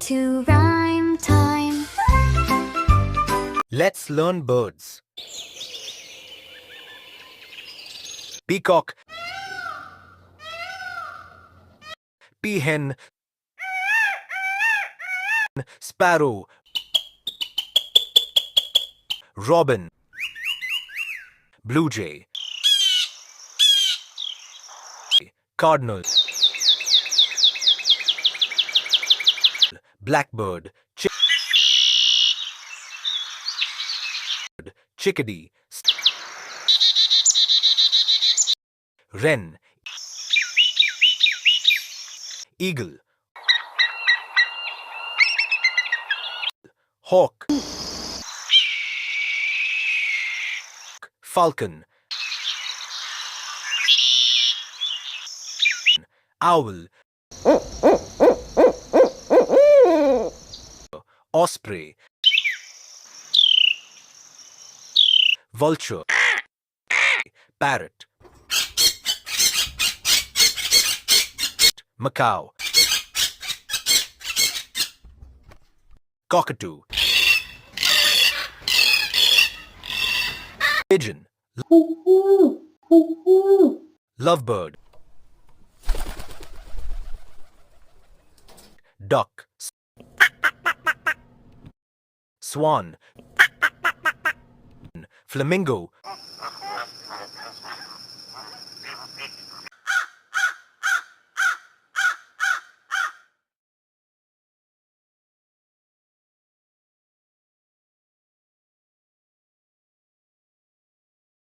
to rhyme time. Let's learn birds. Peacock, peahen, sparrow, robin, blue jay, cardinal, blackbird, chickadee, wren, eagle, hawk, falcon, owl, osprey, vulture, parrot, macaw, cockatoo, pigeon, lovebird, duck, swan, flamingo,